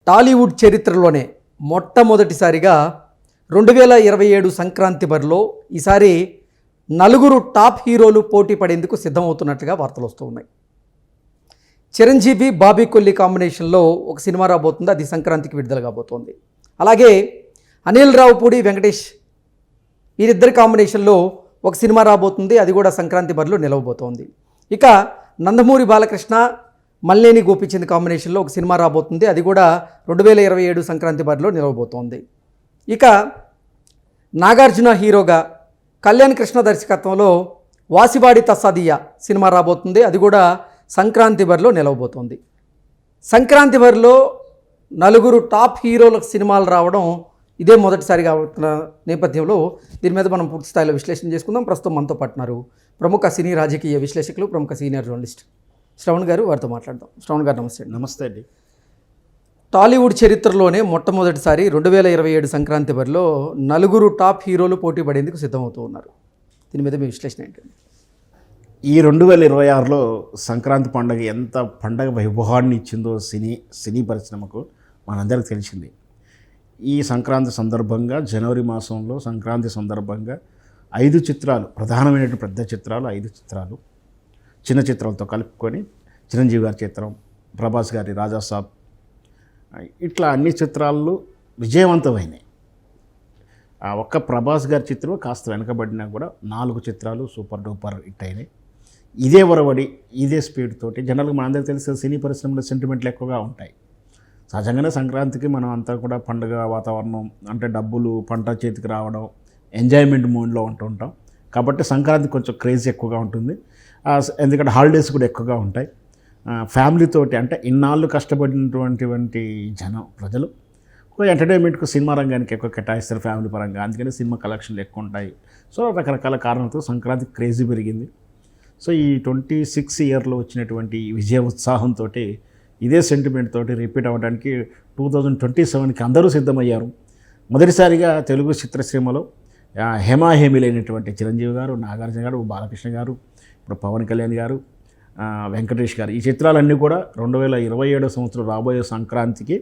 టాలీవుడ్ చరిత్రలోనే మొట్టమొదటిసారిగా 2027 సంక్రాంతి బరిలో ఈసారి నలుగురు టాప్ హీరోలు పోటీ పడేందుకు సిద్ధమవుతున్నట్లుగా వార్తలు వస్తూ ఉన్నాయి. చిరంజీవి బాబీ కొల్లి కాంబినేషన్లో ఒక సినిమా రాబోతుంది, అది సంక్రాంతికి విడుదల కాబోతోంది. అలాగే అనిల్ రావుపూడి, వెంకటేష్ వీరిద్దరి కాంబినేషన్లో ఒక సినిమా రాబోతుంది, అది కూడా సంక్రాంతి బరిలో నిలవబోతోంది. ఇక నందమూరి బాలకృష్ణ, మల్లేని గోపిచంద్ కాంబినేషన్లో ఒక సినిమా రాబోతుంది, అది కూడా 2027 సంక్రాంతి బరిలో నిలవబోతోంది. ఇక నాగార్జున హీరోగా కళ్యాణ్ కృష్ణ దర్శకత్వంలో వాసివాడి తస్సాదియ్య సినిమా రాబోతుంది, అది కూడా సంక్రాంతి బరిలో నిలవబోతోంది. సంక్రాంతి బరిలో నలుగురు టాప్ హీరోలకు సినిమాలు రావడం ఇదే మొదటిసారిగా అవుతున్న నేపథ్యంలో దీని మీద మనం పూర్తి స్థాయిలో విశ్లేషణ చేసుకుందాం. ప్రస్తుతం మనతో పాటున్నారు ప్రముఖ సినీ రాజకీయ విశ్లేషకులు, ప్రముఖ సీనియర్ జర్నలిస్ట్ శ్రవణ్ గారు. వారితో మాట్లాడదాం. శ్రవణ్ గారు నమస్తే. నమస్తే అండి. టాలీవుడ్ చరిత్రలోనే మొట్టమొదటిసారి 2027 సంక్రాంతి బరిలో నలుగురు టాప్ హీరోలు పోటీ పడేందుకు సిద్ధమవుతూ ఉన్నారు. దీని మీద మీ విశ్లేషణ ఏంటండి? ఈ 2026లో సంక్రాంతి పండుగ ఎంత పండగ వైభవాన్ని ఇచ్చిందో సినీ పరిశ్రమకు మనందరికీ తెలిసింది. ఈ సంక్రాంతి సందర్భంగా జనవరి మాసంలో సంక్రాంతి సందర్భంగా 5 చిత్రాలు, ప్రధానమైనటువంటి పెద్ద చిత్రాలు 5 చిత్రాలు చిన్న చిత్రాలతో కలుపుకొని చిరంజీవి గారి చిత్రం, ప్రభాస్ గారి రాజాసాబ్, ఇట్లా అన్ని చిత్రాలు విజయవంతమైనాయి. ఒక్క ప్రభాస్ గారి చిత్రం కాస్త వెనకబడినా కూడా 4 చిత్రాలు సూపర్ డూపర్ హిట్ అయినాయి. ఇదే ఒరవడి, ఇదే స్పీడ్ తోటి జనరల్గా మనందరికీ తెలిసిన సినీ పరిశ్రమలో సెంటిమెంట్లు ఎక్కువగా ఉంటాయి. సహజంగానే సంక్రాంతికి మనం అంతా కూడా పండుగ వాతావరణం, అంటే డబ్బులు పంట చేతికి రావడం, ఎంజాయ్మెంట్ మూడ్లో ఉంటుంటాం. కాబట్టి సంక్రాంతి కొంచెం క్రేజ్ ఎక్కువగా ఉంటుంది. ఎందుకంటే హాలిడేస్ కూడా ఎక్కువగా ఉంటాయి. ఫ్యామిలీతోటి, అంటే ఇన్నాళ్ళు కష్టపడినటువంటి ప్రజలు ఒక ఎంటర్టైన్మెంట్కు సినిమా రంగానికి ఎక్కువ కేటాయిస్తారు ఫ్యామిలీ పరంగా. అందుకని సినిమా కలెక్షన్లు ఎక్కువ ఉంటాయి. సో రకరకాల కారణాలతో సంక్రాంతి క్రేజీ పెరిగింది. సో ఈ 26 ఇయర్లో వచ్చినటువంటి విజయ ఉత్సాహంతో ఇదే సెంటిమెంట్ తోటి రిపీట్ అవ్వడానికి 2027కి అందరూ సిద్ధమయ్యారు. మొదటిసారిగా తెలుగు చిత్రసీమలో హేమాహేమిలైనటువంటి చిరంజీవి గారు, నాగార్జున గారు, బాలకృష్ణ గారు, ఇప్పుడు పవన్ కళ్యాణ్ గారు, వెంకటేష్ గారు, ఈ చిత్రాలన్నీ కూడా 2027 సంవత్సరం రాబోయే సంక్రాంతికి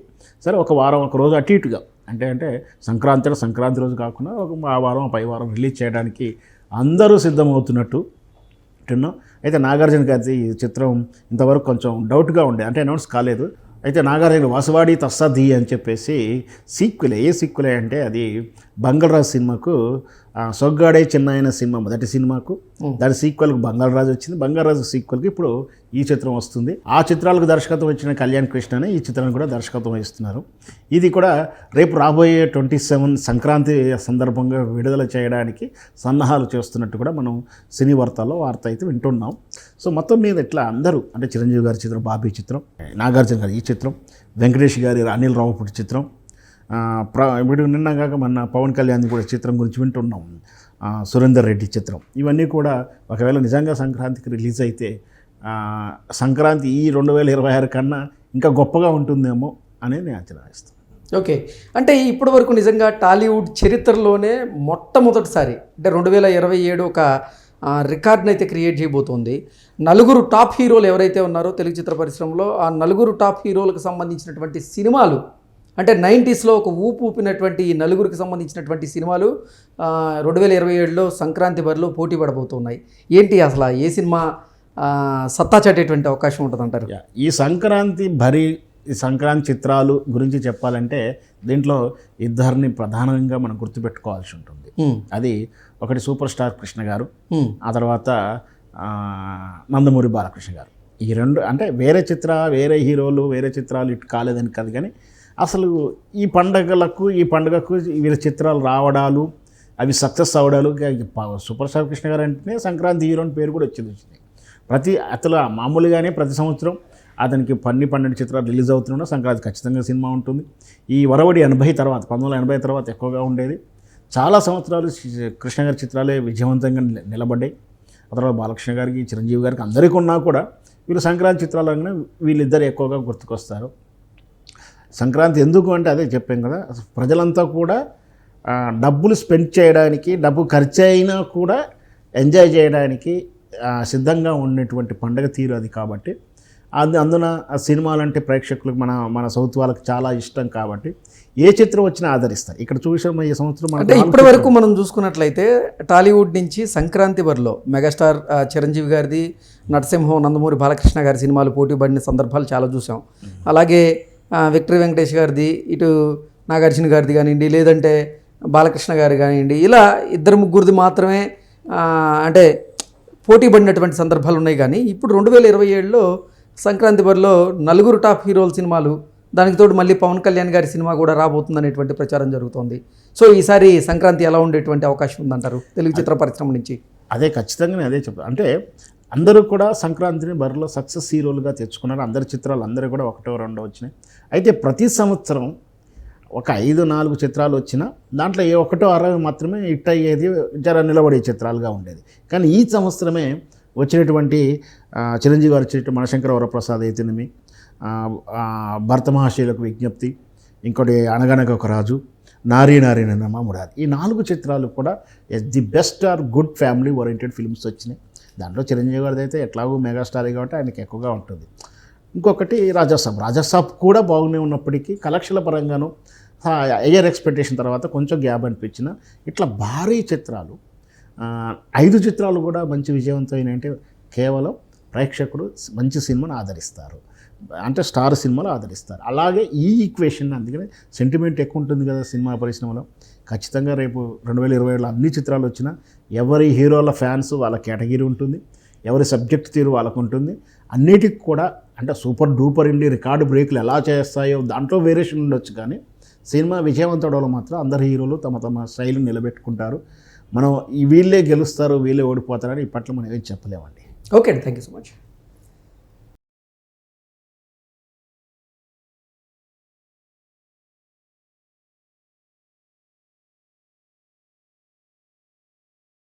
సరే ఒక రోజు అటు ఇటుగా, అంటే సంక్రాంతి రోజు కాకుండా ఆ వారం పై వారం రిలీజ్ చేయడానికి అందరూ సిద్ధమవుతున్నట్టు వింటున్నాం. అయితే నాగార్జున గారి ఈ చిత్రం ఇంతవరకు కొంచెం డౌట్గా ఉండే, అంటే అనౌన్స్ కాలేదు. అయితే నాగార్జున వాసివాడి తస్సాదియ్య అని చెప్పేసి సీక్వెలే అంటే అది బంగాళరాజు సినిమాకు, సొగ్గాడే చిన్నాయన సినిమా మొదటి సినిమాకు, దాని సీక్వెల్కి బంగాళరాజు వచ్చింది. బంగాళరాజు సీక్వెల్కి ఇప్పుడు ఈ చిత్రం వస్తుంది. ఆ చిత్రాలకు దర్శకత్వం వచ్చిన కళ్యాణ్ కృష్ణనే ఈ చిత్రాన్ని కూడా దర్శకత్వం వహిస్తున్నారు. ఇది కూడా రేపు రాబోయే 27 సంక్రాంతి సందర్భంగా విడుదల చేయడానికి సన్నాహాలు చేస్తున్నట్టు కూడా మనం సినీ వార్తల్లో వార్త అయితే వింటున్నాం. సో మొత్తం మీద ఇట్లా అందరూ, అంటే చిరంజీవి గారి చిత్రం, బాబీ చిత్రం, నాగార్జున గారి ఈ చిత్రం, వెంకటేష్ గారి అనిల్ రావుపూడి చిత్రం, ఇప్పుడు నిన్నగాక మన పవన్ కళ్యాణ్ కూడా చిత్రం గురించి వింటున్నాం, సురేందర్ రెడ్డి చిత్రం. ఇవన్నీ కూడా ఒకవేళ నిజంగా సంక్రాంతికి రిలీజ్ అయితే సంక్రాంతి ఈ 2026 కన్నా ఇంకా గొప్పగా ఉంటుందేమో అని నేను అంచనా వేస్తాను. ఓకే, అంటే ఇప్పటి వరకు నిజంగా టాలీవుడ్ చరిత్రలోనే మొట్టమొదటిసారి, అంటే 2027 ఒక రికార్డ్ని అయితే క్రియేట్ చేయబోతోంది. నలుగురు టాప్ హీరోలు ఎవరైతే ఉన్నారో తెలుగు చిత్ర పరిశ్రమలో, ఆ నలుగురు టాప్ హీరోలకు సంబంధించినటువంటి సినిమాలు, అంటే 90స్లో ఒక ఊపినటువంటి ఈ నలుగురికి సంబంధించినటువంటి సినిమాలు 2027లో సంక్రాంతి బరిలో పోటీ పడబోతున్నాయి. ఏంటి అసలు ఏ సినిమా సత్తా చాటేటువంటి అవకాశం ఉంటుంది అంటారు? ఈ సంక్రాంతి చిత్రాలు గురించి చెప్పాలంటే దీంట్లో ఇద్దరిని ప్రధానంగా మనం గుర్తుపెట్టుకోవాల్సి ఉంటుంది. అది ఒకటి సూపర్ స్టార్ కృష్ణ గారు, ఆ తర్వాత నందమూరి బాలకృష్ణ గారు. ఈ రెండు, అంటే వేరే హీరోలు వేరే చిత్రాలు ఇటు కాలేదని కాదు, కానీ అసలు ఈ పండుగకు వీరి చిత్రాలు రావడాలు, అవి సక్సెస్ అవ్వడాలు. సూపర్ స్టార్ కృష్ణ గారు అంటేనే సంక్రాంతి హీరో అని పేరు కూడా వచ్చింది. అసలు మామూలుగానే ప్రతి సంవత్సరం అతనికి 12 చిత్రాలు రిలీజ్ అవుతున్నా సంక్రాంతి ఖచ్చితంగా సినిమా ఉంటుంది. ఈ వరవడి 1980 తర్వాత ఎక్కువగా ఉండేది. చాలా సంవత్సరాలు కృష్ణ గారి చిత్రాలే విజయవంతంగా నిలబడ్డాయి. ఆ తర్వాత బాలకృష్ణ గారికి, చిరంజీవి గారికి అందరికీ ఉన్నా కూడా వీళ్ళు సంక్రాంతి చిత్రాలనే వీళ్ళిద్దరు ఎక్కువగా గుర్తుకొస్తారు. సంక్రాంతి ఎందుకు అంటే అదే చెప్పాం కదా, ప్రజలంతా కూడా డబ్బులు స్పెండ్ చేయడానికి, డబ్బు ఖర్చు అయినా కూడా ఎంజాయ్ చేయడానికి సిద్ధంగా ఉన్నటువంటి పండగ తీరు అది. కాబట్టి అందున ఆ సినిమాలు అంటే ప్రేక్షకులకు మన సౌత్ వాళ్ళకి చాలా ఇష్టం కాబట్టి ఏ చిత్రం వచ్చినా ఆదరిస్తారు. ఇక్కడ చూసాము ఈ సంవత్సరం అంటే ఇప్పటి వరకు మనం చూసుకున్నట్లయితే టాలీవుడ్ నుంచి సంక్రాంతి బరిలో మెగాస్టార్ చిరంజీవి గారిది, నరసింహం, నందమూరి బాలకృష్ణ గారి సినిమాలు పోటీ పడిన సందర్భాలు చాలా చూసాం. అలాగే విక్టరీ వెంకటేష్ గారిది, ఇటు నాగార్జున గారిది కానివ్వండి, లేదంటే బాలకృష్ణ గారు కానివ్వండి, ఇలా ఇద్దరు ముగ్గురిది మాత్రమే అంటే పోటీ పడినటువంటి సందర్భాలు ఉన్నాయి. కానీ ఇప్పుడు 2027లో సంక్రాంతి బరిలో 4 టాప్ హీరోల సినిమాలు, దానికి తోడు మళ్ళీ పవన్ కళ్యాణ్ గారి సినిమా కూడా రాబోతుంది అనేటువంటి ప్రచారం జరుగుతోంది. సో ఈసారి సంక్రాంతి ఎలా ఉండేటువంటి అవకాశం ఉందంటారు తెలుగు చిత్ర పరిశ్రమ నుంచి? అదే ఖచ్చితంగా అదే చెప్తాను. అంటే అందరూ కూడా సంక్రాంతిని బరిలో సక్సెస్ హీరోలుగా తెచ్చుకున్నారు. అందరి చిత్రాలు అందరూ కూడా 1-2 వచ్చినాయి. అయితే ప్రతి సంవత్సరం ఒక 5-4 చిత్రాలు వచ్చినా దాంట్లో 1-6 మాత్రమే హిట్ అయ్యేది, జర నిలబడే చిత్రాలుగా ఉండేది. కానీ ఈ సంవత్సరమే వచ్చినటువంటి చిరంజీవి గారు వచ్చేట మనశంకర వరప్రసాద్ అయితేనేమి, భరత మహాశయులకు విజ్ఞప్తి, ఇంకోటి అనగనగా ఒక రాజు, నారీ నారీ నన్నమ్మ మురారి, ఈ 4 చిత్రాలు కూడా the best or good family oriented films వచ్చినాయి. దాంట్లో చిరంజీవి గారిది అయితే ఎట్లాగో మెగాస్టార్ కాబట్టి ఆయనకి ఎక్కువగా ఉంటుంది. ఇంకొకటి రాజాసాబ్ కూడా బాగానే ఉన్నప్పటికీ కలెక్షన్ల పరంగాను హయ్యర్ ఎక్స్పెక్టేషన్ తర్వాత కొంచెం గ్యాప్ అనిపించిన ఇట్లా భారీ చిత్రాలు 5 చిత్రాలు కూడా మంచి విజయవంతమైన అంటే కేవలం ప్రేక్షకుడు మంచి సినిమాను ఆదరిస్తారు, అంటే స్టార్ సినిమాలు ఆదరిస్తారు. అలాగే ఈ ఈక్వేషన్ అందుకనే సెంటిమెంట్ ఎక్కువ ఉంటుంది కదా సినిమా పరిశ్రమలో. ఖచ్చితంగా రేపు 2027లో అన్ని చిత్రాలు వచ్చినా ఎవరి హీరోల ఫ్యాన్స్ వాళ్ళ కేటగిరీ ఉంటుంది, ఎవరి సబ్జెక్ట్ తీరు వాళ్ళకు ఉంటుంది. అన్నిటికి కూడా అంటే సూపర్ డూపర్ ఇండి రికార్డు బ్రేక్లు ఎలా చేస్తాయో దాంట్లో వేరియేషన్ ఉండొచ్చు. కానీ సినిమా విజయవంతుడలో మాత్రం అందరు హీరోలు తమ తమ శైలిని నిలబెట్టుకుంటారు. మనం వీళ్ళే గెలుస్తారు వీళ్ళే ఓడిపోతారని ఇప్పట్లో మనం ఏం చెప్పలేమండి. ఓకే అండి, థ్యాంక్ యూ సో మచ్.